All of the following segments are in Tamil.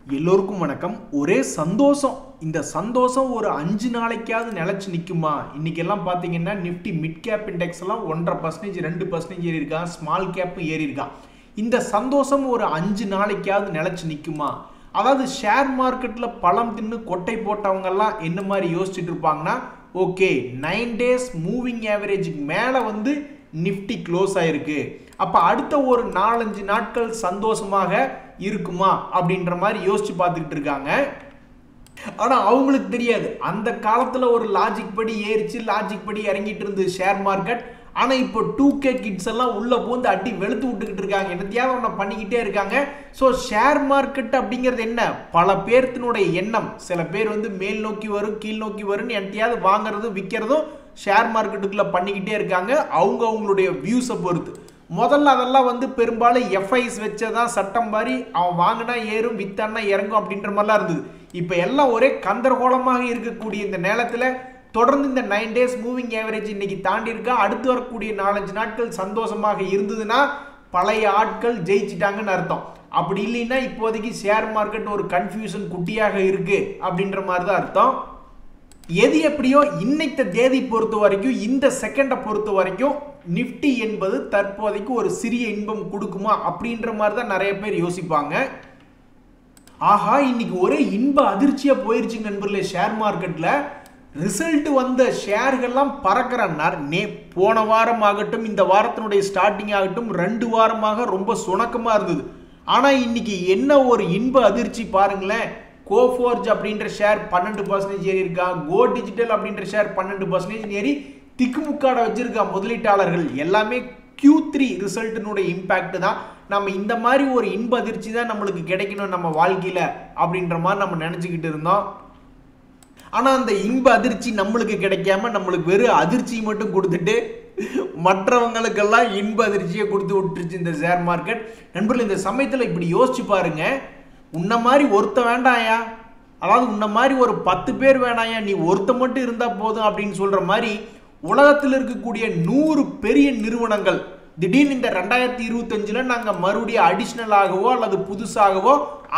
எல்லோருக்கும் வணக்கம். ஒரே சந்தோஷம். இந்த சந்தோஷம் ஒரு 5 நாளைக்காவது நிலைச்சு நிக்குமா? இன்னைக்கெல்லாம் பாத்தீங்கன்னா நிஃப்டி மிட் கேப் இண்டெக்ஸ் எல்லாம் 1.5% 2% ஏறி இருக்கா. ஸ்மால் கேப் ஏறி இருக்கா. இந்த சந்தோஷம் ஒரு 5 நாளைக்காவது நிலைச்சு நிக்குமா? அதாவது ஷேர் மார்க்கெட்ல பழம் தின்னு கொட்டை போட்டவங்க எல்லாம் என்ன மாதிரி யோசிச்சுட்டு இருப்பாங்கன்னா, ஓகே 9 டேஸ் மூவிங் ஆவரேஜுக்கு மேல வந்து நிஃப்டி க்ளோஸ் ஆயிருக்கு, அப்ப அடுத்த ஒரு 4-5 நாட்கள் சந்தோஷமாக இருக்குமா அப்படின்ற மாதிரி யோசிச்சு பார்த்துக்கிட்டு இருக்காங்க. ஆனா அவங்களுக்கு தெரியாது, அந்த காலத்துல ஒரு லாஜிக் படி ஏறிச்சு, லாஜிக் படி இறங்கிட்டு இருந்தது ஷேர் மார்க்கெட். ஆனா இப்போ 2K கிட்ஸ் எல்லாம் உள்ள போந்து அடி வெளுத்து விட்டுக்கிட்டு இருக்காங்க, என்னத்தையாவது ஒன்று பண்ணிக்கிட்டே இருக்காங்க. ஸோ ஷேர் மார்க்கெட் அப்படிங்கிறது என்ன, பல பேர்த்தினுடைய எண்ணம். சில பேர் வந்து மேல் நோக்கி வரும், கீழ் நோக்கி வரும்னு என்னத்தையாவது வாங்குறதும் விற்கிறதும் ஷேர் மார்க்கெட்டுக்குள்ள பண்ணிக்கிட்டே இருக்காங்க, அவங்களுடைய வியூஸை பொறுத்து. முதல்ல அதெல்லாம் வந்து பெரும்பாலும் எஃப்ஐஸ் வச்சதான் சட்டம் மாதிரி, அவன் வாங்கினா ஏறும் வித்தானா இறங்கும் அப்படின்ற மாதிரிலாம் இருந்தது. இப்போ எல்லாம் ஒரே கந்தரகோலமாக இருக்கக்கூடிய இந்த நேரத்தில் தொடர்ந்து இந்த 9 டேஸ் மூவிங் ஆவரேஜ் இன்னைக்கு தாண்டி இருக்கா. அடுத்து வரக்கூடிய 4-5 நாட்கள் சந்தோஷமாக இருந்ததுன்னா பழைய ஆட்கள் ஜெயிச்சிட்டாங்கன்னு அர்த்தம். அப்படி இல்லைன்னா இப்போதைக்கு ஷேர் மார்க்கெட் ஒரு கன்ஃபியூஷன் குட்டியாக இருக்கு அப்படின்ற மாதிரி தான் அர்த்தம். எது எப்படியோ இன்னைக்கு தேதி பொறுத்த வரைக்கும், இந்த செகண்டை பொறுத்த வரைக்கும் நிஃப்டி என்பது தற்போதைக்கு ஒரு சிறிய இன்பம் கொடுக்குமா அப்படின்ற மாதிரி தான் நிறைய பேர் யோசிப்பாங்க. ஆஹா இன்னைக்கு ஒரே இன்ப அதிர்ச்சியா போயிருச்சு நண்பர்களே. ஷேர் மார்க்கெட்ல ரிசல்ட் வந்த ஷேர்கள்லாம் பறக்கிறார். போன வாரம் ஆகட்டும், இந்த வாரத்தினுடைய ஸ்டார்டிங் ஆகட்டும், 2 வாரமாக ரொம்ப சுணக்கமா இருந்தது. ஆனா இன்னைக்கு என்ன ஒரு இன்ப அதிர்ச்சி பாருங்களேன். கோஃபோர்ஜ் அப்படின்ற ஷேர் 12% ஏறி இருக்கா. கோ டிஜிட்டல் அப்படின்ற ஷேர் 12% ஏறி திக்குமுக்காட வச்சிருக்கா முதலீட்டாளர்கள். எல்லாமே Q3 ரிசல்ட்டினுடைய இம்பாக்ட் தான். நம்ம இந்த மாதிரி ஒரு இன்ப அதிர்ச்சி தான் நம்மளுக்கு கிடைக்கணும் நம்ம வாழ்க்கையில அப்படின்ற மாதிரி நம்ம நினைச்சுக்கிட்டு இருந்தோம். ஆனா அந்த இன்ப அதிர்ச்சி நம்மளுக்கு கிடைக்காம நம்மளுக்கு வெறும் அதிர்ச்சி மட்டும் கொடுத்துட்டு மற்றவங்களுக்கெல்லாம் இன்ப அதிர்ச்சியை கொடுத்து விட்டுருச்சு இந்த ஷேர் மார்க்கெட். நண்பர்கள் இந்த சமயத்தில் இப்படி யோசிச்சு பாருங்க, உன்ன மாதிரி ஒருத்த வேண்டாயா, அதாவது உன்ன மாதிரி ஒரு 10 பேர் வேணாயா, நீ ஒருத்த மட்டும் இருந்தா போதும் அப்படின்னு சொல்ற மாதிரி உலகத்தில் இருக்கக்கூடிய 100 பெரிய நிறுவனங்கள் திடீர்னு இந்த 2025 நாங்க மறுபடியும் அடிஷனலாகவோ அல்லது புதுசாகவோ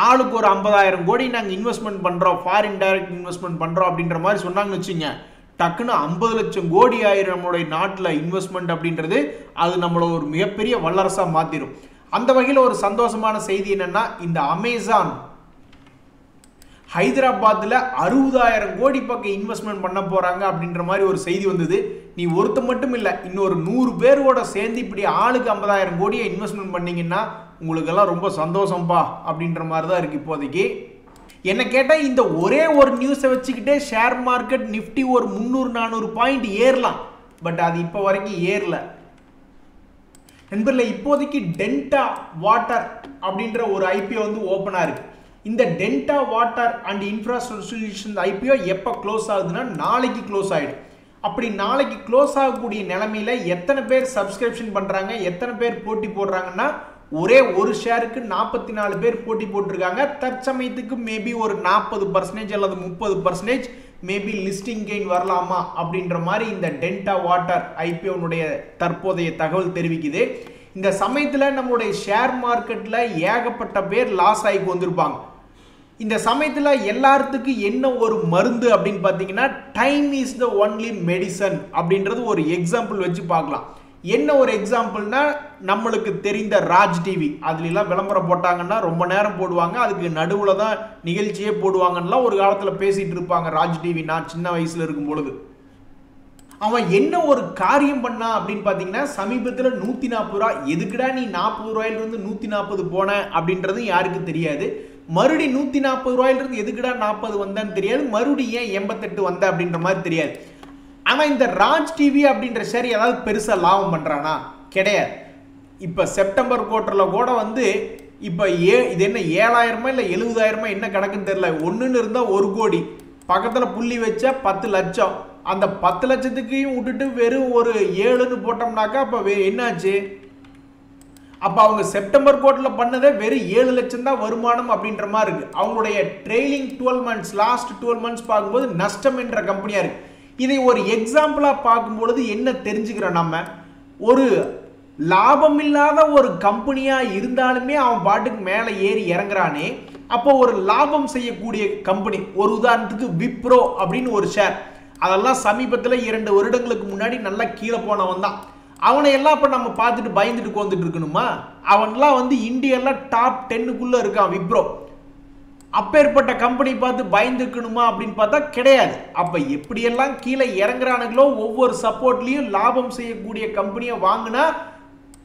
ஆளுக்கு ஒரு 50,000 கோடி நாங்க இன்வெஸ்ட்மெண்ட் பண்றோம், ஃபாரின் டைரக்ட் இன்வெஸ்ட்மெண்ட் பண்றோம் அப்படின்ற மாதிரி சொன்னாங்கன்னு வச்சுங்க, டக்குன்னு 50 லட்சம் கோடி ஆயிரம் நம்மளுடைய நாட்டில் இன்வெஸ்ட்மெண்ட் அப்படின்றது அது நம்மள ஒரு மிகப்பெரிய வல்லரசா மாத்திரும். அந்த வகையில் ஒரு சந்தோஷமான செய்தி என்னன்னா, இந்த அமேசான் ஹைதராபாத்தில் 60,000 கோடி பக்கம் இன்வெஸ்ட்மெண்ட் பண்ண போறாங்க அப்படின்ற மாதிரி ஒரு செய்தி வந்தது. நீ ஒருத்த மட்டும் இல்லை, இன்னொரு 100 பேரோட சேர்ந்து இப்படி ஆளுக்கு 50,000 கோடியை இன்வெஸ்ட்மெண்ட் பண்ணீங்கன்னா உங்களுக்கெல்லாம் ரொம்ப சந்தோஷம்பா அப்படின்ற மாதிரி தான் இருக்கு இப்போதைக்கு. என்ன கேட்டால் இந்த ஒரே ஒரு நியூஸை வச்சுக்கிட்டே ஷேர் மார்க்கெட் நிஃப்டி ஒரு 300-400 பாயிண்ட் ஏறலாம். பட் அது இப்போ வரைக்கும் ஏறல நண்பர்களே. இப்போதைக்கு டெல்டா வாட்டர் அப்படின்ற ஒரு ஐபிஓ வந்து ஓப்பனாக இருக்கு. இந்த delta water and infrastructure solution IPO எப்போ க்ளோஸ் ஆகுதுன்னா நாளைக்கு க்ளோஸ் ஆகிடும். அப்படி நாளைக்கு க்ளோஸ் ஆகக்கூடிய நிலைமையில எத்தனை பேர் சப்ஸ்கிரிப்ஷன் பண்ணுறாங்க, எத்தனை பேர் போட்டி போடுறாங்கன்னா, ஒரே ஒரு ஷேருக்கு 44 பேர் போட்டி போட்டிருக்காங்க. தற்சமயத்துக்கு மேபி ஒரு 40% அல்லது 30% மேபி லிஸ்டிங் கெயின் வரலாமா அப்படின்ற மாதிரி இந்த டெல்டா வாட்டர் ஐபிஓனுடைய தற்போதைய தகவல் தெரிவிக்குது. இந்த சமயத்தில் நம்மளுடைய ஷேர் மார்க்கெட்டில் ஏகப்பட்ட பேர் லாஸ் ஆகி வந்திருப்பாங்க. இந்த சமயத்தில் எல்லாத்துக்கும் என்ன ஒரு மருந்து அப்படின்னு பார்த்தீங்கன்னா, time is the only medicine அப்படின்றது ஒரு எக்ஸாம்பிள் வச்சு பார்க்கலாம். என்ன ஒரு எக்ஸாம்பிள்னா, நம்மளுக்கு தெரிந்த ராஜ் டிவி அதுலாம் விளம்பரம் போட்டாங்கன்னா ரொம்ப நேரம் போடுவாங்க, அதுக்கு நடுவில் தான் நிகழ்ச்சியே போடுவாங்கன்னா ஒரு காலத்தில் பேசிட்டு இருப்பாங்க ராஜ் டிவி. நான் சின்ன வயசுல இருக்கும் பொழுது அவன் என்ன ஒரு காரியம் பண்ணா அப்படின்னு பார்த்தீங்கன்னா, சமீபத்தில் 140 ரூபா, எதுக்குடா நீ 40 ரூபாயிலிருந்து 140 போன அப்படின்றது யாருக்கு தெரியாது. மறுபடி 140 ரூபாயிலிருந்து எதுக்குடா 40 வந்தான்னு தெரியாது. மறுபடியும் ஏன் 88 வந்த அப்படின்ற மாதிரி தெரியாது. ஆனால் இந்த ராஜ் டிவி அப்படின்ற ஷேர் ஏதாவது பெருசாக லாபம் பண்ணுறானா? கிடையாது. இப்போ செப்டம்பர் குவார்ட்டரில் கூட வந்து இப்போ இது என்ன 7,000 இல்லை 70,000 என்ன கணக்குன்னு தெரியல. ஒன்றுன்னு இருந்தால் 1 கோடி, பக்கத்தில் புள்ளி வச்சா 10 லட்சம். அந்த 10 லட்சத்துக்கையும் விட்டுட்டு வெறும் ஒரு 7ன்னு போட்டோம்னாக்கா அப்போ என்னாச்சு? அப்போ அவங்க செப்டம்பர் குவார்ட்டரில் பண்ணதே வெறும் 7 லட்சம் தான் வருமானம் அப்படின்ற மாதிரி இருக்கு. அவங்களுடைய ட்ரெயிலிங் 12 மந்த்ஸ், லாஸ்ட் 12 மந்த்ஸ் பார்க்கும்போது நஷ்டம் என்ற கம்பெனியாக இருக்கு. இதை ஒரு எக்ஸாம்பிளாக பார்க்கும்பொழுது என்ன தெரிஞ்சுக்கிறோம், நம்ம ஒரு லாபம் இல்லாத ஒரு கம்பெனியாக இருந்தாலுமே அவன் பாட்டுக்கு மேலே ஏறி இறங்குறானே, அப்போ ஒரு லாபம் செய்யக்கூடிய கம்பெனி, ஒரு உதாரணத்துக்கு விப்ரோ அப்படின்னு ஒரு ஷேர், அதெல்லாம் சமீபத்தில் 2 வருடங்களுக்கு முன்னாடி நல்லா கீழே போனவன் தான். அவனை எல்லாம் இப்போ நம்ம பார்த்துட்டு பயந்துட்டு வந்துட்டு இருக்கணுமா? அவன்லாம் வந்து இந்தியாவில் டாப் 10க்குள்ள இருக்கான் விப்ரோ. அப்பேற்பட்ட கம்பெனி பார்த்து பயந்துக்கணுமா அப்படின்னு பார்த்தா கிடையாது. அப்போ எப்படியெல்லாம் கீழே இறங்குறானுங்களோ ஒவ்வொரு சப்போர்ட்லையும் லாபம் செய்யக்கூடிய கம்பெனியை வாங்கினா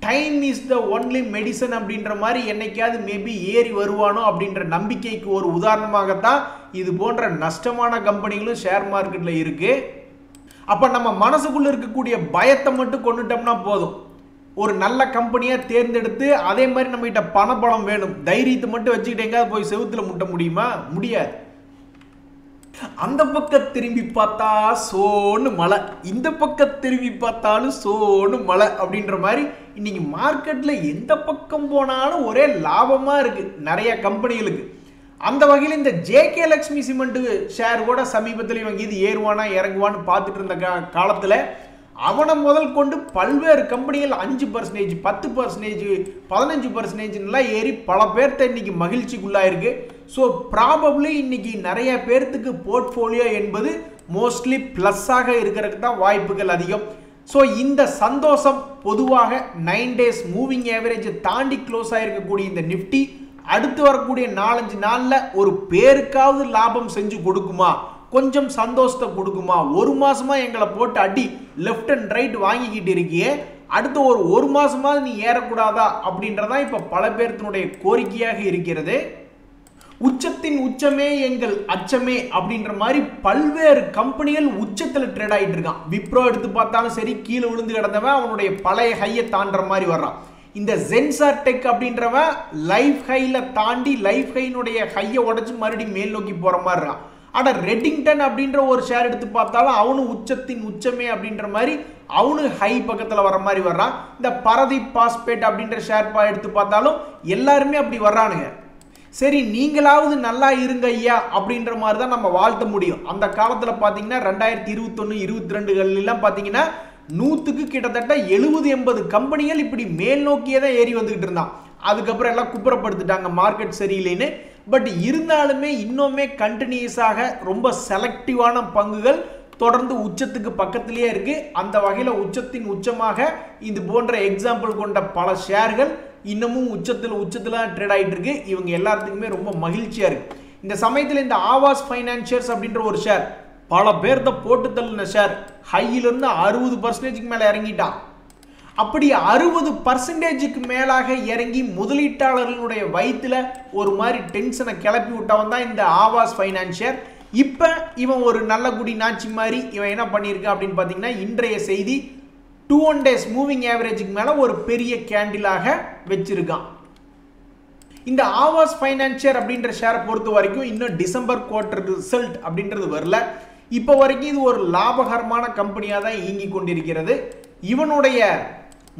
time is the only medicine அப்படின்ற மாதிரி என்னைக்காவது மேபி ஏறி வருவானோ அப்படின்ற நம்பிக்கைக்கு ஒரு உதாரணமாகத்தான் இது போன்ற நஷ்டமான கம்பெனிகளும் ஷேர் மார்க்கெட்டில் இருக்கு. அப்போ நம்ம மனசுக்குள்ள இருக்கக்கூடிய பயத்தை மட்டும் கொண்டுட்டோம்னா போதும். ஒரு நல்ல கம்பெனியை தேர்ந்தெடுத்து அதே மாதிரி நம்ம கிட்ட பணபலம் வேணும். தைரியத்தை மட்டும் வச்சுக்கிட்டு எங்காவது போய் செவுத்துல முட்ட முடியுமா? முடியாது. அந்த பக்கம் திரும்பி பார்த்தா சோன்னு மழை, இந்த பக்கம் திரும்பி பார்த்தாலும் சோன்னு மழை அப்படின்ற மாதிரி இன்னைக்கு மார்க்கெட்ல எந்த பக்கம் போனாலும் ஒரே லாபமா இருக்கு நிறைய கம்பெனிகளுக்கு. அந்த வகையில் இந்த ஜேகே லக்ஷ்மி சிமெண்ட் ஷேர் கூட சமீபத்தில் இவங்க இது ஏறுவானா இறங்குவான்னு பார்த்துட்டு இருந்த காலத்தில் அவனை முதல் கொண்டு பல்வேறு கம்பெனிகள் 5%, 10%, 15% ஏறி பல பேர்த்த இன்னைக்கு மகிழ்ச்சிக்குள்ளாயிருக்கு. ஸோ ப்ராபப்ளி இன்னைக்கு நிறைய பேர்த்துக்கு போர்ட்ஃபோலியோ என்பது மோஸ்ட்லி ப்ளஸ்ஸாக இருக்கிறதுக்கு தான் வாய்ப்புகள் அதிகம். ஸோ இந்த சந்தோஷம் பொதுவாக 9 days மூவிங் ஆவரேஜை தாண்டி க்ளோஸ் ஆகிருக்கக்கூடிய இந்த நிஃப்டி அடுத்து வரக்கூடிய 4-5 நாளில் ஒரு பேருக்காவது லாபம் செஞ்சு கொடுக்குமா, கொஞ்சம் சந்தோஷத்தை கொடுக்குமா? ஒரு மாசமா எங்களை போட்டு அடி லெஃப்ட் அண்ட் ரைட் வாங்கிக்கிட்டு இருக்கியே, அடுத்த ஒரு மாசமாவது நீ ஏறக்கூடாதா அப்படின்றதான் இப்ப பல பேர்த்தினுடைய கோரிக்கையாக இருக்கிறது. உச்சத்தின் உச்சமே எங்கள் அச்சமே அப்படின்ற மாதிரி பல்வேறு கம்பெனிகள் உச்சத்தில் ட்ரேட் ஆகிட்டு இருக்கான். விப்ரோ எடுத்து பார்த்தாலும் சரி, கீழே விழுந்து கிடந்தவன் அவனுடைய பழைய ஹையை தாண்டுற மாதிரி வர்றான். இந்த ஜென்சார் டெக் அப்படின்றவன் லைஃப் ஹைல தாண்டி லைஃப் ஹைனுடைய ஹையை உடைச்சு மறுபடியும் மேல் நோக்கி போற மாதிரி இருக்கான். ஆனால் ரெட்டிங்டன் அப்படின்ற ஒரு ஷேர் எடுத்து பார்த்தாலும் அவனு உச்சத்தின் உச்சமே அப்படின்ற மாதிரி அவனு ஹை பக்கத்தில் வர மாதிரி வர்றான். இந்த பரதீப் பாஸ்பேட் அப்படின்ற ஷேர் எடுத்து பார்த்தாலும் எல்லாருமே அப்படி வர்றானுங்க. சரி, நீங்களாவது நல்லா இருங்க ஐயா அப்படின்ற மாதிரி தான் நம்ம வாழ்த்த முடியும். அந்த காலத்தில் பார்த்தீங்கன்னா 2021, 22 பார்த்தீங்கன்னா 100க்கு கிட்டத்தட்ட 70-80 கம்பெனிகள் இப்படி மேல் நோக்கியே தான் ஏறி வந்துகிட்டு இருந்தான். அதுக்கப்புறம் எல்லாம் குப்புறப்படுத்திட்டாங்க மார்க்கெட் சரியில்லைன்னு. பட் இருந்தாலுமே இன்னுமே கண்டினியூஸாக ரொம்ப செலக்டிவான பங்குகள் தொடர்ந்து உச்சத்துக்கு பக்கத்திலேயே இருக்கு. அந்த வகையில் உச்சத்தின் உச்சமாக இது போன்ற எக்ஸாம்பிள் கொண்ட பல ஷேர்கள் இன்னமும் உச்சத்தில் ட்ரேட் ஆகிட்டு இருக்கு. இவங்க எல்லாத்துக்குமே ரொம்ப மகிழ்ச்சியா இருக்கு. இந்த சமயத்தில் இந்த ஆவாஸ் ஃபைனான்சியர்ஸ் அப்படின்ற ஒரு ஷேர் பல பேர்த்த போட்டு தள்ளின ஷேர் ஹையிலிருந்து 60% மேலே இறங்கிட்டான். அப்படி 60% மேலாக இறங்கி முதலீட்டாளர்களுடைய வயிற்றுல ஒரு மாதிரி டென்ஷனை கிளப்பி விட்டவன் தான் இந்த ஆவாஸ் ஃபைனான்சியர். இப்போ இவன் ஒரு நல்ல குடி நாச்சி மாதிரி இவன் என்ன பண்ணியிருக்கான் அப்படின்னு பார்த்தீங்கன்னா, இன்றைய செய்தி 2 days மூவிங் ஆவரேஜுக்கு மேலே ஒரு பெரிய கேண்டிலாக வச்சிருக்கான். இந்த ஆவாஸ் ஃபைனான்சியர் அப்படின்ற ஷேரை பொறுத்த வரைக்கும் இன்னும் டிசம்பர் குவார்டர் ரிசல்ட் அப்படின்றது வரல. இப்போ வரைக்கும் இது ஒரு லாபகரமான கம்பெனியாக தான் இயங்கி கொண்டிருக்கிறது. இவனுடைய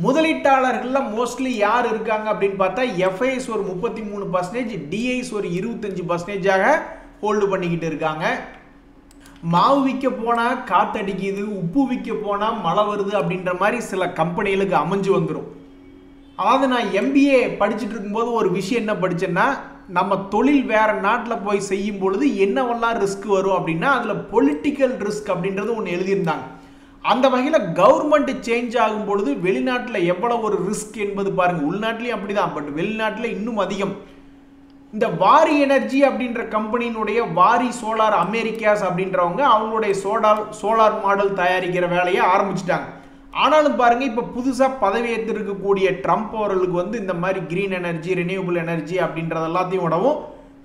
முதலீட்டாளர்கள் மோஸ்ட்லி யார் இருக்காங்க அப்படின்னு பார்த்தா எஃப்ஐஎஸ் ஒரு 33%, டிஐஸ் ஒரு 25% ஹோல்டு பண்ணிக்கிட்டு இருக்காங்க. மாவு விற்க போனால் காத்தடிக்குது, உப்பு விற்க போனால் மழை வருது அப்படின்ற மாதிரி சில கம்பெனிகளுக்கு அமைஞ்சு வந்துடும். அதாவது நான் எம்பிஏ படிச்சுட்டு இருக்கும்போது ஒரு விஷயம் என்ன படித்தேன்னா, நம்ம தொழில் வேற நாட்டில் போய் செய்யும் பொழுது என்னவெல்லாம் ரிஸ்க் வரும் அப்படின்னா அதில் பொலிட்டிக்கல் ரிஸ்க் அப்படின்றது ஒன்று எழுதியிருந்தாங்க. அந்த வகையில் கவர்மெண்ட் சேஞ்ச் ஆகும் பொழுது வெளிநாட்டில் எவ்வளவு ஒரு ரிஸ்க் என்பது பாருங்க. உள்நாட்டிலையும் அப்படிதான், பட் வெளிநாட்டில் இன்னும் அதிகம். இந்த வாரி எனர்ஜி அப்படின்ற கம்பெனியினுடைய வாரி சோலார் அமெரிக்காஸ் அப்படின்றவங்க அவங்களுடைய சோலார் மாடல் தயாரிக்கிற வேலையை ஆரம்பிச்சிட்டாங்க. ஆனாலும் பாருங்க, இப்போ புதுசாக பதவி ஏற்றிருக்கக்கூடிய ட்ரம்ப் அவர்களுக்கு இந்த மாதிரி கிரீன் எனர்ஜி, ரினியூவபிள் எனர்ஜி அப்படின்றது எல்லாத்தையும் விடவும்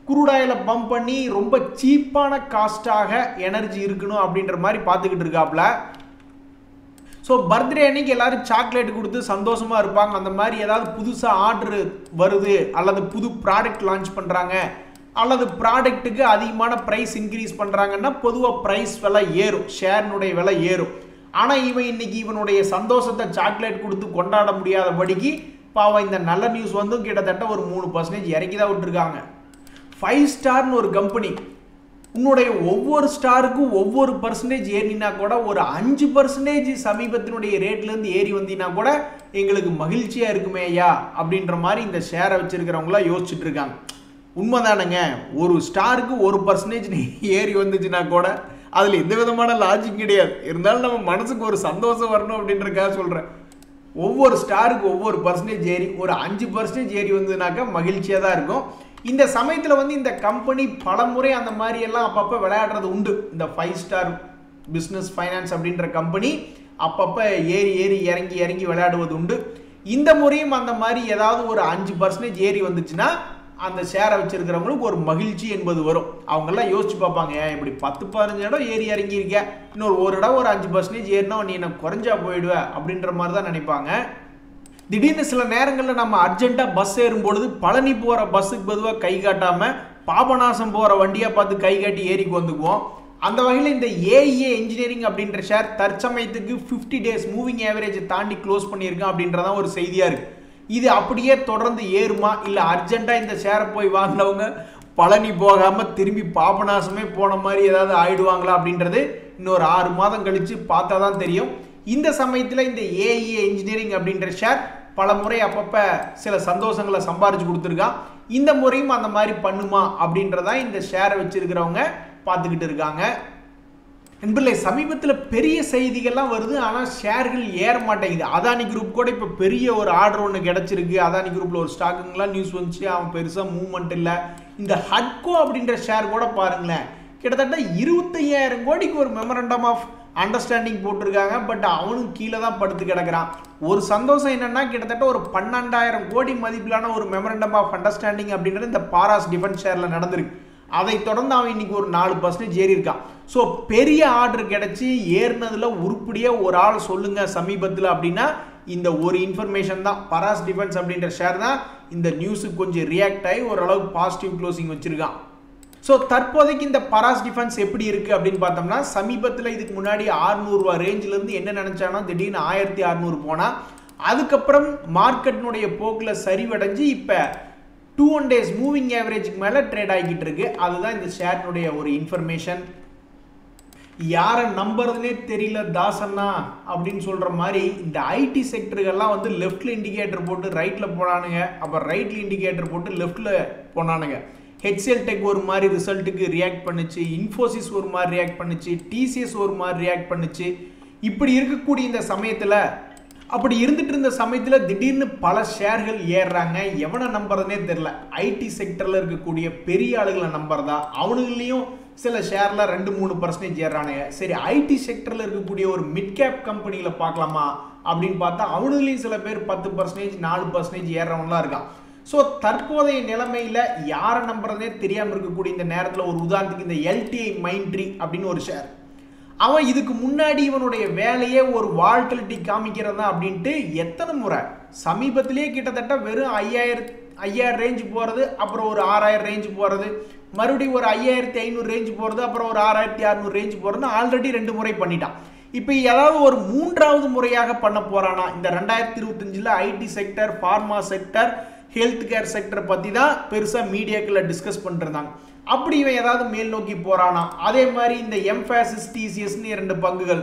குரூடாயில பம்ப் பண்ணி ரொம்ப சீப்பான காஸ்டாக எனர்ஜி இருக்கணும் அப்படின்ற மாதிரி பார்த்துக்கிட்டு இருக்காப்ல. ஸோ பர்த்டே அன்னைக்கு எல்லாரும் சாக்லேட் கொடுத்து சந்தோஷமா இருப்பாங்க. அந்த மாதிரி ஏதாவது புதுசாக ஆர்டர் வருது அல்லது புது ப்ராடக்ட் லான்ச் பண்ணுறாங்க அல்லது ப்ராடக்ட்டுக்கு அதிகமான ப்ரைஸ் இன்க்ரீஸ் பண்ணுறாங்கன்னா பொதுவாக ப்ரைஸ் விலை ஏறும், ஷேர்னுடைய விலை ஏறும். ஆனால் இவன் இன்னைக்கு இவனுடைய சந்தோஷத்தை சாக்லேட் கொடுத்து கொண்டாட முடியாதபடிக்கு பாவம் இந்த நல்ல நியூஸ் கிட்டத்தட்ட ஒரு 3% இறக்கி தான் விட்டுருக்காங்க. 5 ஸ்டார்னு ஒரு கம்பெனி, உன்னுடைய ஒவ்வொரு ஸ்டாருக்கும் ஒவ்வொரு % ஏறினா கூட ஒரு 5% சமீபத்தினுடைய ரேட்லேருந்து ஏறி வந்தீங்கன்னா கூட எங்களுக்கு மகிழ்ச்சியாக இருக்குமே ஐயா அப்படின்ற மாதிரி இந்த ஷேரை வச்சிருக்கிறவங்களாம் யோசிச்சுட்டு இருக்காங்க. உண்மைதானுங்க. ஒரு ஸ்டாருக்கு 1% ஏறி வந்துச்சுன்னா கூட அதில் எந்த விதமான லாஜிக் கிடையாது. இருந்தாலும் நம்ம மனசுக்கு ஒரு சந்தோஷம் வரணும் அப்படின்றக்காக சொல்கிறேன். ஒவ்வொரு ஸ்டாருக்கு ஒவ்வொரு பர்சன்டேஜ் ஏறி ஒரு 5% ஏறி வந்ததுனாக்கா மகிழ்ச்சியாக தான் இருக்கும். இந்த சமயத்தில் வந்து இந்த கம்பெனி பல முறை அந்த மாதிரி எல்லாம் அப்பப்போ விளையாடுறது உண்டு. இந்த 5 ஸ்டார் பிஸ்னஸ் ஃபைனான்ஸ் அப்படின்ற கம்பெனி அப்பப்போ ஏறி இறங்கி விளையாடுவது உண்டு. இந்த முறையும் அந்த மாதிரி ஏதாவது ஒரு 5% ஏறி வந்துச்சுன்னா அந்த ஷேரை வச்சிருக்கிறவங்களுக்கு ஒரு மகிழ்ச்சி என்பது வரும். அவங்கெல்லாம் யோசிச்சு பார்ப்பாங்க, இப்படி 10-15 இடம் ஏறி இறங்கியிருக்க, இன்னொரு ஒரு இடம் ஒரு 5% ஏறினா நீ என்ன குறைஞ்சா போயிடுவ அப்படின்ற மாதிரி தான் நினைப்பாங்க. திடீர்னு சில நேரங்களில் நம்ம அர்ஜென்ட்டாக பஸ் ஏறும்பொழுது பழனி போகிற பஸ்ஸுக்கு பொதுவாக கை காட்டாமல் பாபநாசம் போகிற வண்டியாக பார்த்து கை காட்டி ஏறிக்கு வந்துக்குவோம். அந்த வகையில் இந்த ஏஇஏ இன்ஜினியரிங் அப்படின்ற ஷேர் தற்சமயத்துக்கு 50 டேஸ் மூவிங் ஆவரேஜ் தாண்டி க்ளோஸ் பண்ணியிருக்கான் அப்படின்றதான் ஒரு செய்தியாக இருக்குது. இது அப்படியே தொடர்ந்து ஏறுமா, இல்லை அர்ஜென்ட்டாக இந்த ஷேரை போய் வாங்கினவங்க பழனி போகாமல் திரும்பி பாபநாசமே போன மாதிரி ஏதாவது ஆயிடுவாங்களா அப்படின்றது இன்னொரு 6 மாதம் கழித்து பார்த்தா தான் தெரியும். இந்த சமயத்தில் இந்த ஏஇஏ இன்ஜினியரிங் அப்படின்ற ஷேர் பல முறை அப்பப்போ சில சந்தோஷங்களை சம்பாரிச்சு கொடுத்துருக்கான். இந்த முறையும் அந்த மாதிரி பண்ணுமா அப்படின்றதான் இந்த ஷேரை வச்சிருக்கிறவங்க பார்த்துக்கிட்டு இருக்காங்க. நண்பர்களே, சமீபத்தில் பெரிய செய்திகள்லாம் வருது, ஆனால் ஷேர்கள் ஏற மாட்டேங்குது. அதானி குரூப் கூட இப்போ பெரிய ஒரு ஆர்டர் ஒன்று கிடச்சிருக்கு. அதானி குரூப்பில் ஒரு ஸ்டாக்குங்கெலாம் நியூஸ் வந்துச்சு, அவன் பெருசாக மூவ்மெண்ட் இல்லை. இந்த ஹட்கோ அப்படின்ற ஷேர் கூட பாருங்களேன், கிட்டத்தட்ட 25,000 கோடிக்கு ஒரு மெமரண்டம் ஆஃப் அண்டர்ஸ்டாண்டிங் போட்டிருக்காங்க. பட் அவனும் கீழே தான் படுத்து கிடக்கிறான். ஒரு சந்தோஷம் என்னென்னா, கிட்டத்தட்ட ஒரு 12,000 கோடி மதிப்பிலான ஒரு மெமரண்டம் ஆஃப் அண்டர்ஸ்டாண்டிங் அப்படின்றது இந்த பாராஸ் டிஃபென்ஸ் ஷேரில் நடந்திருக்கு. அதை தொடர்ந்து அவன் இன்னைக்கு ஒரு 4% ஏறி இருக்கான். ஸோ பெரிய ஆர்டர் கிடைச்சி ஏறினதுல உருப்படியாக ஒரு ஆள் சொல்லுங்க சமீபத்தில் அப்படின்னா இந்த ஒரு இன்ஃபர்மேஷன் தான். பராஸ் டிஃபென்ஸ் அப்படின்ற ஷேர் தான் இந்த நியூஸுக்கு கொஞ்சம் ரியாக்ட் ஆகி ஓரளவுக்கு பாசிட்டிவ் க்ளோசிங் வச்சிருக்கான். ஸோ தற்போதைக்கு இந்த பராஸ் டிஃபென்ஸ் எப்படி இருக்குது அப்படின்னு பார்த்தோம்னா, சமீபத்தில் இதுக்கு முன்னாடி 600 ரூபா ரேஞ்சிலேருந்து என்ன நினச்சானா திடீர்னு 1600 போனால், அதுக்கப்புறம் மார்க்கெட்டினுடைய போக்கில் சரிவடைஞ்சு இப்போ 21 days மூவிங் ஆவரேஜுக்கு மேலே ட்ரேட் ஆகிக்கிட்டு இருக்கு. அதுதான் இந்த ஷேரினுடைய ஒரு இன்ஃபர்மேஷன். யாரை நம்புறதுனே தெரியல தாசன்னா அப்படின்னு சொல்கிற மாதிரி இந்த ஐடி செக்டருக்கெல்லாம் வந்து லெஃப்டில் இண்டிகேட்டர் போட்டு ரைட்டில் போனானுங்க, அப்புறம் ரைட்டில் இண்டிகேட்டர் போட்டு லெஃப்டில் போனானுங்க. ஹெச்எல் டெக் ஒரு மாதிரி ரிசல்ட்டுக்கு ரியாக்ட் பண்ணுச்சு, இன்ஃபோசிஸ் ஒரு மாதிரி ரியாக்ட் பண்ணுச்சு, டிசிஎஸ் ஒரு மாதிரி ரியாக்ட் பண்ணுச்சு. இப்படி இருக்கக்கூடிய இந்த சமயத்தில், அப்படி இருந்துட்டு இருந்த சமயத்தில் திடீர்னு பல ஷேர்கள் ஏறுறாங்க. எவனை நம்புறதுனே தெரில. ஐடி செக்டரில் இருக்கக்கூடிய பெரிய ஆளுகளை நம்புறதா, அவனுங்களையும் சில ஷேரில் 2-3% ஏறானுங்க. சரி, ஐடி செக்டரில் இருக்கக்கூடிய ஒரு மிட் கேப் கம்பெனியில் பார்க்கலாமா அப்படின்னு பார்த்தா அவனுங்களையும் சில பேர் 10%, 4% ஏறவன்லாம் இருக்கான். ஸோ தற்போதைய நிலைமையில் யாரை நம்புறதே தெரியாமல் இருக்கக்கூடிய இந்த நேரத்தில் ஒரு உதாரணத்துக்கு இந்த எல்டிஐ மைண்ட்ரி அப்படின்னு ஒரு ஷேர், அவன் இதுக்கு முன்னாடி இவனுடைய வேலையே ஒரு வால்டிலிட்டி காமிக்கிறதா அப்படின்ட்டு எத்தனை முறை சமீபத்திலேயே கிட்டத்தட்ட வெறும் 5000 ரேஞ்சு போகிறது, அப்புறம் ஒரு 6000 ரேஞ்சு போகிறது, மறுபடியும் ஒரு 5500 ரேஞ்சு போகிறது, அப்புறம் ஒரு 6600 ரேஞ்சு போகிறதுன்னு ஆல்ரெடி 2 முறை பண்ணிட்டான். இப்போ ஏதாவது ஒரு 3வது முறையாக பண்ண போகிறானா? இந்த 2025 IT sector, pharma sector, health care sector பற்றி தான் பெருசாக மீடியாக்களில் டிஸ்கஸ் பண்ணிருந்தாங்க. அப்படி இவன் ஏதாவது மேல் நோக்கி போறானா? அதே மாதிரி இந்த எம்ஃபாசிஸ் டிசிஎஸ்னு 2 பங்குகள்,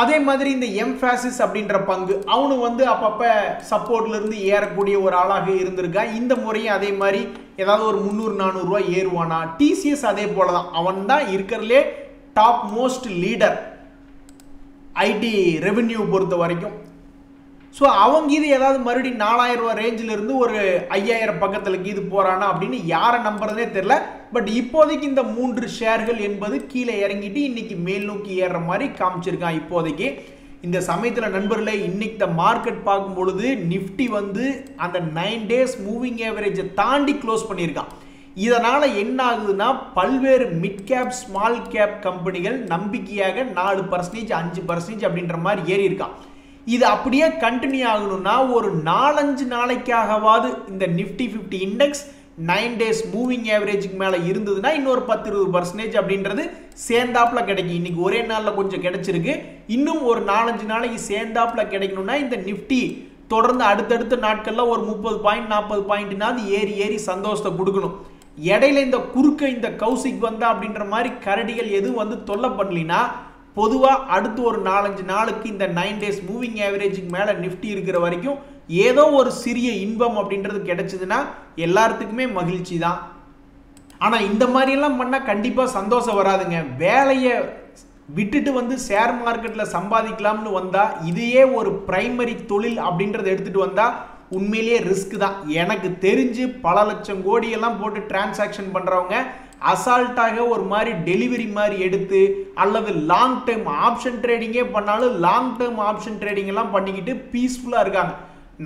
அதே மாதிரி இந்த எம்ஃபாசிஸ் அப்படின்ற பங்கு அவனு வந்து அப்பப்போ சப்போர்ட்ல இருந்து ஏறக்கூடிய ஒரு ஆளாக இருந்திருக்கா. இந்த முறையும் அதே மாதிரி ஏதாவது ஒரு 300-400 ரூபாய் ஏறுவானா? டிசிஎஸ் அதே போல தான், அவன் தான் இருக்கிறதுலே top most leader IT revenue பொறுத்த வரைக்கும். ஸோ அவங்க இது ஏதாவது மறுபடியும் 4000 ரூபா ரேஞ்சில் இருந்து ஒரு 5000 பக்கத்துலக்கு இது போகிறானா அப்படின்னு யாரை நம்புறதே தெரில. பட் இப்போதைக்கு இந்த 3 ஷேர்கள் என்பது கீழே இறங்கிட்டு இன்னைக்கு மேல் நோக்கி ஏறுற மாதிரி காமிச்சிருக்கான் இப்போதைக்கு. இந்த சமயத்தில் நண்பர்களே, இன்னைக்கு இந்த மார்க்கெட் பார்க்கும் பொழுது நிஃப்டி வந்து அந்த 9 days மூவிங் ஆவரேஜை தாண்டி க்ளோஸ் பண்ணியிருக்கான். இதனால் என்ன ஆகுதுன்னா, பல்வேறு மிட் கேப் ஸ்மால் கேப் கம்பெனிகள் நம்பிக்கையாக 4%, 5% அப்படின்ற மாதிரி ஏறி இருக்கான். இது அப்படியே கண்டினியூ ஆகணும்னா ஒரு 4-5 நாளைக்காகவாது இந்த நிஃப்டி 50 இண்டெக்ஸ் 9 days மூவிங் ஆவரேஜுக்கு மேலே இருந்ததுன்னா இன்னொரு 10-20% அப்படின்றது சேர்ந்தாப்புல கிடைக்கும். இன்னைக்கு ஒரே நாளில் கொஞ்சம் கிடைச்சிருக்கு. இன்னும் ஒரு 4-5 நாளைக்கு சேர்ந்தாப்புல கிடைக்கணும்னா இந்த நிஃப்டி தொடர்ந்து அடுத்தடுத்த நாட்களில் ஒரு 30 பாயிண்ட் 40 பாயிண்ட்னாவது ஏறி சந்தோஷத்தை கொடுக்கணும். இடையில இந்த குறுக்க இந்த கௌசிக் வந்தா அப்படின்ற மாதிரி கரடிகள் எதுவும் வந்து தொல்லை பண்ணலினா பொதுவாக அடுத்து ஒரு 4-5 நாளுக்கு இந்த 9 days மூவிங் ஆவரேஜுக்கு மேலே நிஃப்டி இருக்கிற வரைக்கும் ஏதோ ஒரு சிறிய இன்பம் அப்படின்றது கிடைச்சதுன்னா எல்லாத்துக்குமே மகிழ்ச்சி தான். ஆனால் இந்த மாதிரியெல்லாம் பண்ணால் கண்டிப்பாக சந்தோஷம் வராதுங்க. வேலையை விட்டுட்டு வந்து ஷேர் மார்க்கெட்டில் சம்பாதிக்கலாம்னு வந்தால் இதையே ஒரு பிரைமரி தொழில் அப்படின்றத எடுத்துகிட்டு வந்தால் உண்மையிலேயே ரிஸ்க் தான். எனக்கு தெரிஞ்சு பல லட்சம் கோடியெல்லாம் போட்டு டிரான்சாக்ஷன் பண்ணுறவங்க அசால்ட்டாக ஒரு மாதிரி டெலிவரி மாதிரி எடுத்து அல்லது லாங் டேர்ம் ஆப்ஷன் ட்ரேடிங்கே பண்ணாலும் லாங் டேர்ம் ஆப்ஷன் ட்ரேடிங் எல்லாம் பண்ணிக்கிட்டு பீஸ்ஃபுல்லாக இருக்காங்க.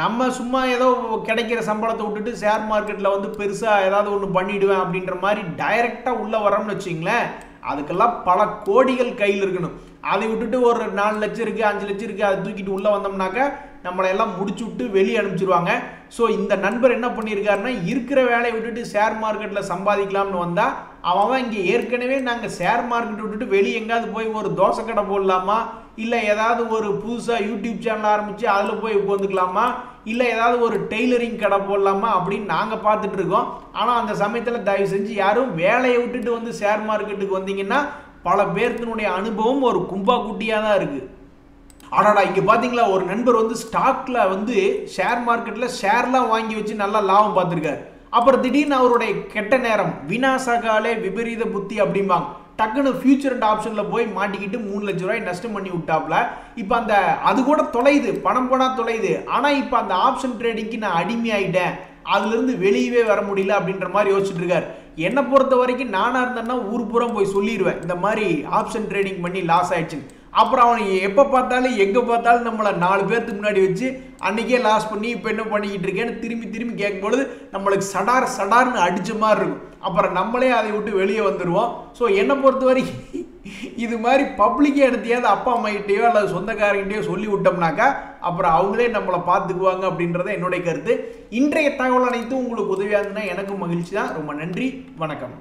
நம்ம சும்மா ஏதோ கிடைக்கிற சம்பளத்தை விட்டுட்டு ஷேர் மார்க்கெட்டில் வந்து பெருசாக ஏதாவது ஒன்று பண்ணிவிடுவேன் அப்படின்ற மாதிரி டைரெக்டாக உள்ளே வரோம்னு வச்சிங்களேன், அதுக்கெல்லாம் பல கோடிகள் கையில் இருக்கணும். அதை விட்டுட்டு ஒரு 4 லட்சம் இருக்குது 5 லட்சம் இருக்குது அதை தூக்கிட்டு உள்ளே வந்தோம்னாக்கா நம்மளை எல்லாம் முடிச்சு விட்டு வெளியே அனுப்பிச்சிருவாங்க. ஸோ இந்த நண்பர் என்ன பண்ணியிருக்காருன்னா, இருக்கிற வேலையை விட்டுட்டு ஷேர் மார்க்கெட்டில் சம்பாதிக்கலாம்னு வந்தால் அவன் இங்கே ஏற்கனவே நாங்கள் ஷேர் மார்க்கெட் விட்டுட்டு வெளியே எங்கேயாவது போய் ஒரு தோசை கடை போடலாமா, இல்லை ஏதாவது ஒரு புதுசாக யூடியூப் சேனல் ஆரம்பித்து அதில் போய் உட்காந்துக்கலாமா, இல்லை ஏதாவது ஒரு டெய்லரிங் கடை போடலாமா அப்படின்னு நாங்கள் பார்த்துட்டு இருக்கோம். ஆனால் அந்த சமயத்தில் தயவு செஞ்சு யாரும் வேலையை விட்டுட்டு வந்து ஷேர் மார்க்கெட்டுக்கு வந்தீங்கன்னா பல பேர்த்தினுடைய அனுபவம் ஒரு கும்பா குட்டியாக தான் இருக்குது. ஆடாடா இங்கே பார்த்தீங்களா, ஒரு நண்பர் வந்து ஸ்டாக்ல வந்து ஷேர் மார்க்கெட்டில் ஷேர்லாம் வாங்கி வச்சு நல்லா லாபம் பார்த்துருக்காரு. அப்புறம் திடீர்னு அவருடைய கெட்ட நேரம் வினாசகாலே விபரீத புத்தி அப்படிம்பாங்க, டக்குன்னு ஃபியூச்சர் அண்ட் ஆப்ஷனில் போய் மாட்டிக்கிட்டு 3 லட்ச ரூபாய் நஷ்டம் பண்ணி விட்டாப்ல. இப்போ அது கூட தொலையுது, பணம் போனால் தொலையுது. ஆனால் இப்போ அந்த ஆப்ஷன் ட்ரேடிங்க்கு நான் அடிமையாயிட்டேன், அதுலேருந்து வெளியவே வர முடியல அப்படின்ற மாதிரி யோசிச்சுட்டு இருக்காரு. என்னை பொறுத்த வரைக்கும் நானாக இருந்தேன்னா ஊர் பூரா போய் சொல்லிடுவேன் இந்த மாதிரி ஆப்ஷன் ட்ரேடிங் பண்ணி லாஸ் ஆயிடுச்சுன்னு. அப்புறம் அவனுக்கு எப்போ பார்த்தாலும் எங்கே பார்த்தாலும் நம்மளை 4 பேர்த்துக்கு முன்னாடி வச்சு அன்றைக்கே லாஸ் பண்ணி இப்போ என்ன பண்ணிக்கிட்டு இருக்கேன்னு திரும்பி கேட்கும்பொழுது நம்மளுக்கு சடார்னு அடித்த மாதிரி இருக்கும். அப்புறம் நம்மளே அதை விட்டு வெளியே வந்துடுவோம். ஸோ என்னை பொறுத்த வரைக்கும் இது மாதிரி பப்ளிக்கே எடுத்தையாவது அப்பா அம்மாகிட்டேயோ அல்லது சொந்தக்காரங்கிட்டேயோ சொல்லி விட்டோம்னாக்கா அப்புறம் அவங்களே நம்மளை பார்த்துக்குவாங்க அப்படின்றத என்னுடைய கருத்து. இன்றைய தகவல் அனைத்தும் உங்களுக்கு உதவியாக இருந்ததுன்னா எனக்கும் மகிழ்ச்சி தான். ரொம்ப நன்றி, வணக்கம்.